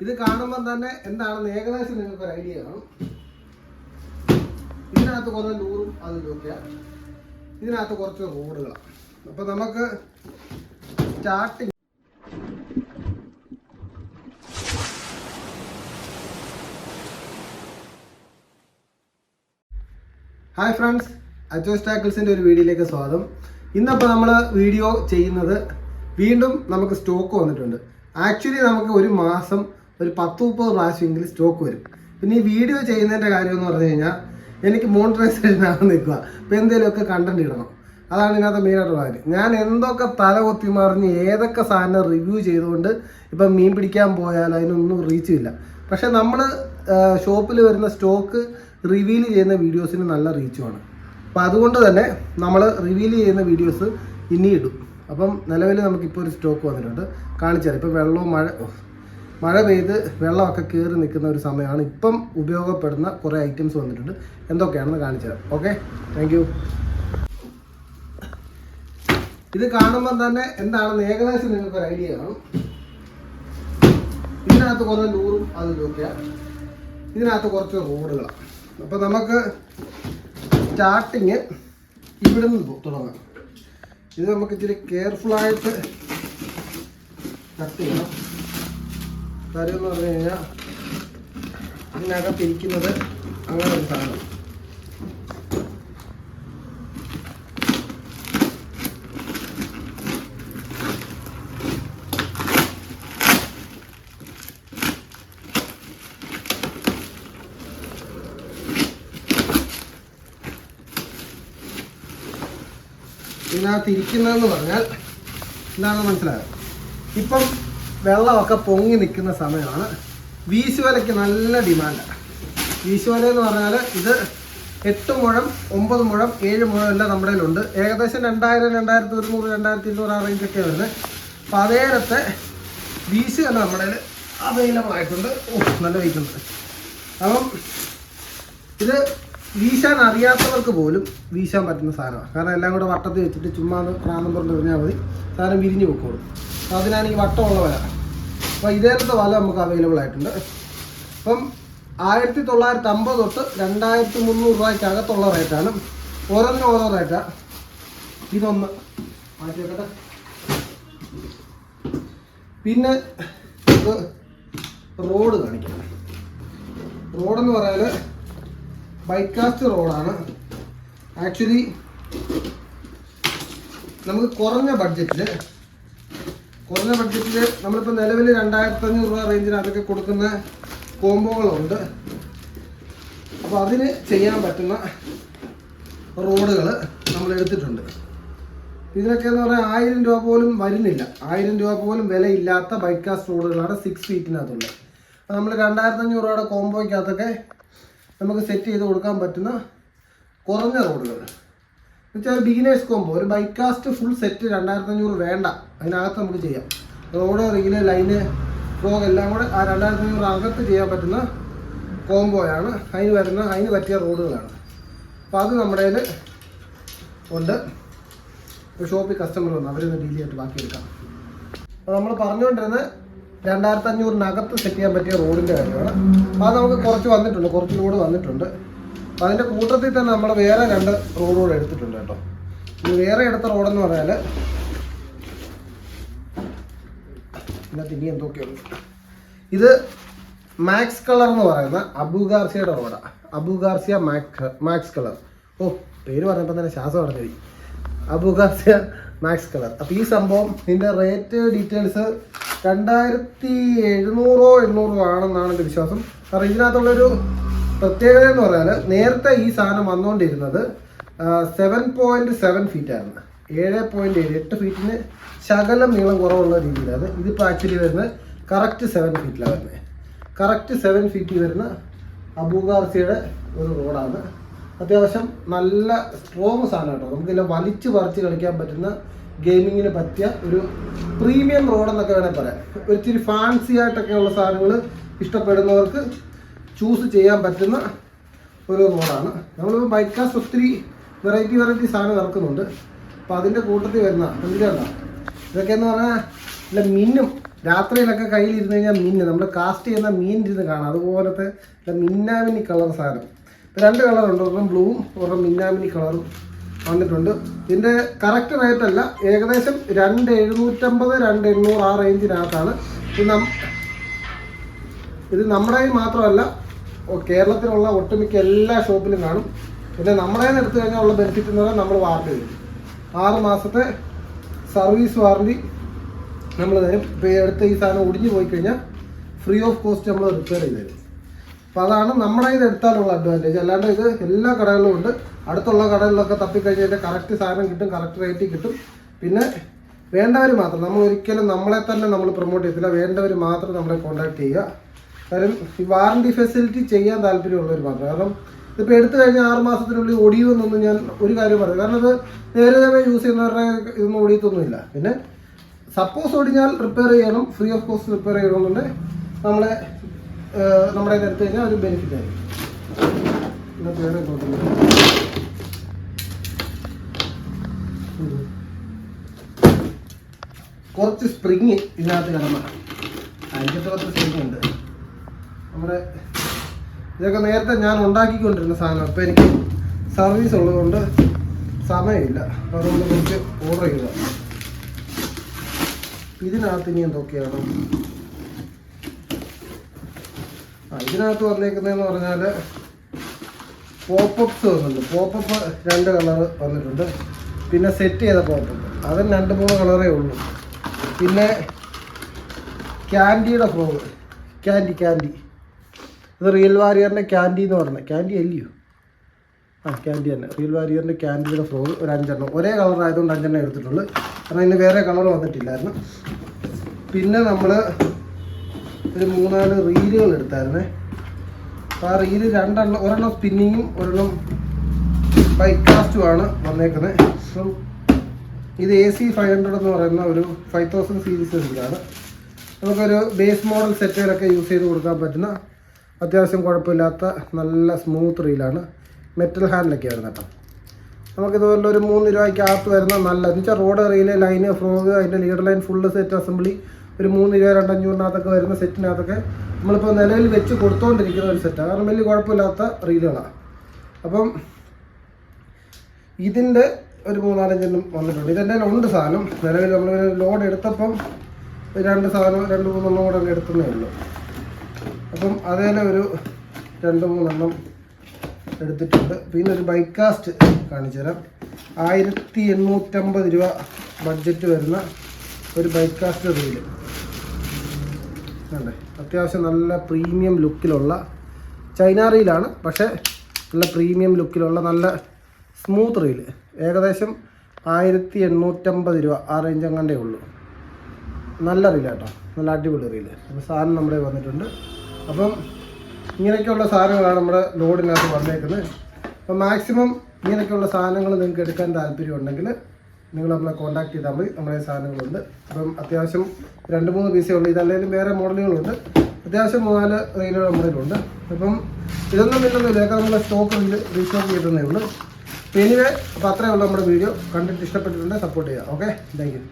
ഇത് കാണുമ്പോൾ തന്നെ എന്താണെന്ന് ഏകദേശം നിങ്ങൾക്ക് ഒരു ഐഡിയ കാണും. ഇതിനകത്ത് കുറേ ലൂറും അതിലൊക്കെയാണ്, ഇതിനകത്ത് കുറച്ച് റോഡുകളാണ്. അപ്പോൾ നമുക്ക് സ്റ്റാർട്ടിങ് ഹായ് ഫ്രണ്ട്സ്, അജോസ് ടാക്കിൾസിൻ്റെ ഒരു വീഡിയോയിലേക്ക് സ്വാഗതം. ഇന്നപ്പോൾ നമ്മൾ വീഡിയോ ചെയ്യുന്നത് വീണ്ടും നമുക്ക് സ്റ്റോക്ക് വന്നിട്ടുണ്ട്. ആക്ച്വലി നമുക്ക് ഒരു മാസം ഒരു 10-30 പ്രാവശ്യമെങ്കിലും സ്റ്റോക്ക് വരും. പിന്നെ ഈ വീഡിയോ ചെയ്യുന്നതിൻ്റെ കാര്യം എന്ന് പറഞ്ഞു കഴിഞ്ഞാൽ എനിക്ക് മോണിറ്ററൈസേഷൻ ആകാൻ നിൽക്കുക. ഇപ്പോൾ എന്തെങ്കിലുമൊക്കെ കണ്ടന്റ് ഇടണം, അതാണ് ഇതിനകത്ത് മെയിനായിട്ടുള്ള കാര്യം. ഞാൻ എന്തൊക്കെ തല കൊത്തി മറിഞ്ഞ് ഏതൊക്കെ സാധനം റിവ്യൂ ചെയ്തുകൊണ്ട് ഇപ്പം മീൻ പിടിക്കാൻ പോയാൽ അതിനൊന്നും റീച്ചില്ല. പക്ഷേ നമ്മൾ ഷോപ്പിൽ വരുന്ന സ്റ്റോക്ക് റിവീൽ ചെയ്യുന്ന വീഡിയോസിന് നല്ല റീച്ചുമാണ്. അപ്പം അതുകൊണ്ട് തന്നെ നമ്മൾ റിവീൽ ചെയ്യുന്ന വീഡിയോസ് ഇനി ഇടും. അപ്പം നിലവിൽ നമുക്കിപ്പോൾ ഒരു സ്റ്റോക്ക് വന്നിട്ടുണ്ട്, കാണിച്ചാൽ. ഇപ്പോൾ വെള്ളവും മഴ പെയ്ത് വെള്ളമൊക്കെ കയറി നിൽക്കുന്ന ഒരു സമയമാണ്. ഇപ്പം ഉപയോഗപ്പെടുന്ന കുറേ ഐറ്റംസ് വന്നിട്ടുണ്ട്, എന്തൊക്കെയാണെന്ന് കാണിച്ചു തരാം. Okay, thank you. ഇത് കാണുമ്പോൾ തന്നെ എന്താണെന്ന് ഏകദേശം നിങ്ങൾക്ക് ഒരു ഐഡിയ കാണും. ഇതിനകത്ത് കുറേ ലൂറും അതിലൊക്കെയാണ്, ഇതിനകത്ത് കുറച്ച് റോഡുകളാണ്. അപ്പോൾ നമുക്ക് സ്റ്റാർട്ടിങ് ഇവിടെ നിന്ന് തുടങ്ങാം. ഇത് നമുക്ക് ഇച്ചിരി കെയർഫുള്ളായിട്ട് കട്ട് ചെയ്യണം. കാര്യം എന്ന് പറഞ്ഞു കഴിഞ്ഞാൽ ഇതിനകത്തിരിക്കുന്നത് അങ്ങനെ ഒരു സാധനം. ഇതിനകത്തിരിക്കുന്നതെന്ന് പറഞ്ഞാൽ എന്താണെന്ന് മനസ്സിലായോ? ഇപ്പം വെള്ളമൊക്കെ പൊങ്ങി നിൽക്കുന്ന സമയമാണ്. വീശുവലയ്ക്ക് നല്ല ഡിമാൻഡാണ്. വീശുവല എന്ന് പറഞ്ഞാൽ ഇത് 8 മുഴം, 9 മുഴം, 7 മുഴം എല്ലാം നമ്മുടെ കയ്യിലുണ്ട്. ഏകദേശം 2000, 2100, 2200 ആ റേഞ്ചൊക്കെ വരുന്നത്. അപ്പോൾ അതേരത്തെ വീശുവല നമ്മുടെ കയ്യിൽ അവൈലബിൾ ആയിട്ടുണ്ട്. നല്ല വെയിറ്റ് ഉണ്ട്. അപ്പം ഇത് വീശാൻ അറിയാത്തവർക്ക് പോലും വീശാൻ പറ്റുന്ന സാധനമാണ്. കാരണം എല്ലാം കൂടെ വട്ടത്തിൽ വെച്ചിട്ട് ചുമ്മാ പ്രാന്തം പറഞ്ഞ് എറിഞ്ഞാൽ മതി, സാധനം വിരിഞ്ഞ് പൊക്കോളും. അപ്പോൾ അതിനാണെങ്കിൽ വട്ടമുള്ള വല. അപ്പോൾ ഇതേലത്തെ വല നമുക്ക് അവൈലബിൾ ആയിട്ടുണ്ട്. അപ്പം 1950 തൊട്ട് 2300 രൂപയ്ക്കകത്തുള്ള റേറ്റാണ്. ഓരോന്നിനും ഓരോ റേറ്റാണ്. ഇതൊന്ന് മാറ്റി വെക്കട്ടെ. പിന്നെ റോഡ് കാണിക്കണം. റോഡെന്ന് പറയാൻ ബൈക്കാസ്റ്റ് റോഡാണ്. ആക്ച്വലി നമുക്ക് കുറഞ്ഞ ബഡ്ജറ്റിൽ നമ്മളിപ്പോൾ നിലവിൽ 2500 രൂപ റേഞ്ചിനകത്തൊക്കെ കൊടുക്കുന്ന കോംബോകളുണ്ട്. അപ്പോൾ അതിന് ചെയ്യാൻ പറ്റുന്ന റോഡുകൾ നമ്മൾ എടുത്തിട്ടുണ്ട്. ഇതിനൊക്കെ എന്ന് പറഞ്ഞാൽ 1000 രൂപ പോലും വരുന്നില്ല. 1000 രൂപ പോലും വിലയില്ലാത്ത ബൈക്കാസ്റ്റ് റോഡുകളാണ് 6 ഫീറ്റിനകത്തുള്ളത്. അപ്പോൾ നമ്മൾ 2500 രൂപയുടെ കോംബോയ്ക്കകത്തൊക്കെ നമുക്ക് സെറ്റ് ചെയ്ത് കൊടുക്കാൻ പറ്റുന്ന കുറഞ്ഞ റോഡുകൾ എന്നുവെച്ചാൽ ബിഗിനേഴ്സ് കോംബോ. ഒരു ബൈക്കാസ്റ്റ് ഫുൾ സെറ്റ് 2500 വേണ്ട, അതിനകത്ത് നമുക്ക് ചെയ്യാം. റോഡ്, റീല്, ലൈന്, ഫ്ലോഗ് എല്ലാം കൂടെ ആ 2500 അകത്ത് ചെയ്യാൻ പറ്റുന്ന കോംബോയാണ്. അതിന് പറ്റിയ റോഡുകളാണ്. അപ്പോൾ അത് നമ്മുടെ കയ്യിൽ ഉണ്ട്. ഷോപ്പിൽ കസ്റ്റമർ വന്നു, അവരൊന്ന് ഡീൽ ചെയ്തിട്ട് ബാക്കിയെടുക്കാം. അപ്പോൾ നമ്മൾ പറഞ്ഞുകൊണ്ടിരുന്നത് 2500-നകത്ത് സെറ്റ് ചെയ്യാൻ പറ്റിയ റോഡിൻ്റെ കാര്യമാണ്. അപ്പോൾ അത് നമുക്ക് കുറച്ച് റോഡ് വന്നിട്ടുണ്ട്. അപ്പോൾ അതിൻ്റെ കൂട്ടത്തിൽ തന്നെ നമ്മൾ വേറെ 2 റോഡുകൾ എടുത്തിട്ടുണ്ട് കേട്ടോ. ഇനി വേറെ എടുത്ത റോഡെന്ന് പറഞ്ഞാൽ ഇതിനകത്ത് ഇനി എന്തൊക്കെയുണ്ട്. ഇത് മാക്സ് കളർ എന്ന് പറയുന്ന അബു ഗാർസിയയുടെ റോഡാണ്. Abu Garcia Max colour. പേര് പറഞ്ഞപ്പോൾ തന്നെ ശ്വാസം അടഞ്ഞു. Abu Garcia Max colour. അപ്പോൾ ഈ സംഭവം ഇതിൻ്റെ റേറ്റ് ഡീറ്റെയിൽസ് 2700 ആണെന്നാണ് എൻ്റെ വിശ്വാസം. കാരണം ഇതിനകത്തുള്ളൊരു പ്രത്യേകത എന്ന് പറഞ്ഞാൽ നേരത്തെ ഈ സാധനം വന്നുകൊണ്ടിരുന്നത് 7.7 ഫീറ്റായിരുന്നു. 7.7, 8 ഫീറ്റിന് ശകലം നീളം കുറവുള്ള രീതിയിലാണ്. ഇതിപ്പോൾ ആക്ച്വലി വരുന്നത് കറക്റ്റ് 7 ഫീറ്റിലാണ് വരുന്നത്. കറക്റ്റ് 7 ഫീറ്റിൽ വരുന്ന അബു ഗാർസിയുടെ ഒരു റോഡാണ്. അത്യാവശ്യം നല്ല സ്ട്രോങ് സാധനം കേട്ടോ. നമുക്കില്ല വലിച്ച് പറിച്ച് കളിക്കാൻ പറ്റുന്ന, ഗെയിമിങ്ങിന് പറ്റിയ ഒരു പ്രീമിയം റോഡെന്നൊക്കെ വേണമെങ്കിൽ പറയാം. ഒരിച്ചിരി ഫാൻസി ആയിട്ടൊക്കെയുള്ള സാധനങ്ങൾ ഇഷ്ടപ്പെടുന്നവർക്ക് ചൂസ് ചെയ്യാൻ പറ്റുന്ന ഒരു റോഡാണ്. നമ്മളിപ്പോൾ ബൈക്കാസ്റ്റ് ഒത്തിരി വെറൈറ്റി സാധനം ഇറക്കുന്നുണ്ട്. അപ്പോൾ അതിൻ്റെ കൂട്ടത്തിൽ വരുന്ന എന്തിനാണ് ഇതൊക്കെയെന്ന് പറഞ്ഞാൽ ഇല്ല മിന്നും രാത്രിയിലൊക്കെ കയ്യിലിരുന്ന് കഴിഞ്ഞാൽ മിന്ന് നമ്മൾ കാസ്റ്റ് ചെയ്യുന്ന മീൻ ഇരുന്ന് കാണാം, അതുപോലത്തെ മിന്നാമിനി കളർ സാധനം. ഇപ്പം 2 കളറുണ്ട്, ഒരെണ്ണം ബ്ലൂവും ഒരെണ്ണം മിന്നാമിനി കളറും വന്നിട്ടുണ്ട്. ഇതിൻ്റെ കറക്റ്റ് റേറ്റ് അല്ല, ഏകദേശം 2,750 2,800 ആ റേഞ്ചിനകത്താണ്. ഇത് നമ്മുടെ മാത്രമല്ല, കേരളത്തിലുള്ള ഒട്ടുമിക്ക എല്ലാ ഷോപ്പിലും കാണും. പിന്നെ നമ്മുടെ എടുത്തു കഴിഞ്ഞാൽ ഉള്ള ബെനിഫിറ്റ് എന്ന് പറഞ്ഞാൽ നമ്മൾ വാറണ്ടി തരും, 6 മാസത്തെ സർവീസ് വാറണ്ടി നമ്മൾ തരും. ഇപ്പോൾ എടുത്ത ഈ സാധനം ഒടിഞ്ഞു പോയി കഴിഞ്ഞാൽ ഫ്രീ ഓഫ് കോസ്റ്റ് നമ്മൾ റിപ്പയർ ചെയ്ത് തരും. അപ്പോൾ അതാണ് നമ്മുടെ എടുത്താലുള്ള അഡ്വാൻറ്റേജ്. അല്ലാണ്ട് ഇത് എല്ലാ കടകളിലും ഉണ്ട്. അടുത്തുള്ള കടകളിലൊക്കെ തപ്പിക്കഴിഞ്ഞാൽ കറക്റ്റ് സാധനം കിട്ടും, കറക്റ്റ് റേറ്റിൽ കിട്ടും. പിന്നെ വേണ്ടവർ മാത്രം, നമ്മൾ ഒരിക്കലും നമ്മളെ തന്നെ നമ്മൾ പ്രൊമോട്ട് ചെയ്യത്തില്ല, വേണ്ടവർ മാത്രം നമ്മളെ കോൺടാക്ട് ചെയ്യുക. കാരണം ഈ വാറണ്ടി ഫെസിലിറ്റി ചെയ്യാൻ താല്പര്യമുള്ളവർ മാത്രം. കാരണം ഇതിപ്പോൾ എടുത്തു കഴിഞ്ഞാൽ 6 മാസത്തിനുള്ളിൽ ഒടിയുമെന്നൊന്നും ഞാൻ ഒരു കാര്യം പറയും. കാരണം ഇത് നേരെ യൂസ് ചെയ്യുന്നവരുടെ ഇതൊന്നും ഒടിയത്തൊന്നുമില്ല. പിന്നെ സപ്പോസ് ഒടിഞ്ഞാൽ റിപ്പയർ ചെയ്യണം, ഫ്രീ ഓഫ് കോസ്റ്റ് റിപ്പയർ ചെയ്യണമെന്നുണ്ടെങ്കിൽ നമ്മുടെ എടുത്തു കഴിഞ്ഞാൽ ഒരു ബെനിഫിറ്റ് ആയിരിക്കും. വേറെ കുറച്ച് സ്പ്രിങ് ഇതിനകത്ത് കിടന്ന 5-10 സ്പ്രിങ് ഉണ്ട്. നമ്മുടെ ഇതൊക്കെ നേരത്തെ ഞാൻ ഉണ്ടാക്കിക്കൊണ്ടിരുന്ന സാധനം. അപ്പോൾ എനിക്ക് സർവീസ് ഉള്ളതുകൊണ്ട് സമയമില്ല, അപ്പോൾ അതുകൊണ്ട് കുറച്ച് ഓർഡർ ചെയ്യുക. ഇതിനകത്ത് ഇനി എന്തൊക്കെയാണ് ഇതിനകത്ത് വന്നേക്കുന്നതെന്ന് പറഞ്ഞാൽ പോപ്പപ്സ് വന്നിട്ടുണ്ട്. പോപ്പപ്പ് 2 കളർ വന്നിട്ടുണ്ട്. പിന്നെ സെറ്റ് ചെയ്ത പോപ്പപ്പ് അതും 2-3 കളറേ ഉള്ളൂ. പിന്നെ ക്യാൻഡിയുടെ ഫ്രോഗ്, ക്യാൻഡി ഇത് റിയൽ വാരിയറിൻ്റെ ക്യാൻഡി എന്ന് പറഞ്ഞത്, ക്യാൻഡി അല്ലയോ? ക്യാൻഡി തന്നെ. റിയൽ വാരിയറിൻ്റെ ക്യാൻഡിയുടെ ഫ്രോഗ് ഒരു 5 എണ്ണം, ഒരേ കളർ ആയതുകൊണ്ട് 5 എണ്ണം എടുത്തിട്ടുള്ളൂ. കാരണം ഇതിന് വേറെ കളർ വന്നിട്ടില്ലായിരുന്നു. പിന്നെ നമ്മൾ ഒരു 3-4 റീലുകൾ എടുത്തായിരുന്നേ. അപ്പോൾ ആ റീല് 2 എണ്ണം, ഒരെണ്ണം സ്പിന്നിങ്ങും ഒരെണ്ണം ബൈക്കാസ്റ്റുമാണ് വന്നേക്കുന്നത്. അപ്പം ഇത് AC 500 എന്ന് പറയുന്ന ഒരു 5000 സീരീസ് റീലാണ്. നമുക്കൊരു ബേസ് മോഡൽ സെറ്റുകളൊക്കെ യൂസ് ചെയ്ത് കൊടുക്കാൻ പറ്റുന്ന അത്യാവശ്യം കുഴപ്പമില്ലാത്ത നല്ല സ്മൂത്ത് റീലാണ്. മെറ്റൽ ഹാൻഡിലൊക്കെ ആയിരുന്നു കേട്ടോ. നമുക്കിതുപോലെ ഒരു 3 രൂപയ്ക്കകത്ത് വരുന്ന നല്ല എന്ന് വെച്ചാൽ റോഡ് റീല്, ലൈന്, ഫ്രോഗ്, അതിൻ്റെ leader line full set assembly ഒരു 3 രൂപ 2,500 വരുന്ന സെറ്റിനകത്തൊക്കെ നമ്മളിപ്പോൾ നിലവിൽ വെച്ച് കൊടുത്തുകൊണ്ടിരിക്കുന്ന ഒരു സെറ്റാണ്. കാരണം വലിയ കുഴപ്പമില്ലാത്ത റീലുകളാണ്. അപ്പം ഇതിൻ്റെ ഒരു 3-4 എണ്ണം വന്നിട്ടുണ്ട്. ഇതെൻ്റെ ഉണ്ട് സാധനം. നിലവിൽ നമ്മൾ ലോഡ് എടുത്തപ്പം 2-3 എണ്ണം കൂടെ എടുത്തതേ ഉള്ളൂ. അപ്പം അതേലെ ഒരു 2-3 എണ്ണം എടുത്തിട്ടുണ്ട്. പിന്നെ ഒരു ബൈക്കാസ്റ്റ് കാണിച്ചു തരാം. 1,850 രൂപ ബഡ്ജറ്റ് വരുന്ന ഒരു ബൈക്കാസ്റ്റ് റീല് അല്ലേ. അത്യാവശ്യം നല്ല പ്രീമിയം ലുക്കിലുള്ള ചൈന റീലാണ്, പക്ഷേ നല്ല പ്രീമിയം ലുക്കിലുള്ള നല്ല സ്മൂത്ത് റീല്. ഏകദേശം 1,850 രൂപ ആ റേഞ്ച് അങ്ങാണ്ടേ ഉള്ളൂ. നല്ല റീലാട്ടോ, നല്ല അടിപൊളി റീല്. അപ്പോൾ സാധനം നമ്മുടെ വന്നിട്ടുണ്ട്. അപ്പം ഇങ്ങനെയൊക്കെയുള്ള സാധനങ്ങളാണ് നമ്മുടെ ലോഡിനകത്ത് വന്നേക്കുന്നത്. അപ്പോൾ മാക്സിമം ഇങ്ങനെയൊക്കെയുള്ള സാധനങ്ങൾ നിങ്ങൾക്ക് എടുക്കാൻ താല്പര്യമുണ്ടെങ്കിൽ നിങ്ങൾ നമ്മളെ കോൺടാക്ട് ചെയ്താൽ മതി. നമ്മുടെ സാധനങ്ങളുണ്ട്. അപ്പം അത്യാവശ്യം 2-3 പീസേ ഉള്ളൂ. ഇതല്ലെങ്കിലും വേറെ മോഡലുകളുണ്ട്. അത്യാവശ്യം 3-4 റീലുകൾ നമ്മുടെ ഉണ്ട്. അപ്പം ഇതൊന്നും ഇതൊക്കെ നമ്മൾ സ്റ്റോക്ക് റീസ്റ്റോക്ക് ചെയ്തതേ ഉള്ളൂ. എനിവേ, അപ്പോൾ അത്രയേ ഉള്ളൂ നമ്മുടെ വീഡിയോ. കണ്ടിട്ട് ഇഷ്ടപ്പെട്ടിട്ടുണ്ടെങ്കിൽ സപ്പോർട്ട് ചെയ്യുക. Okay, thank you.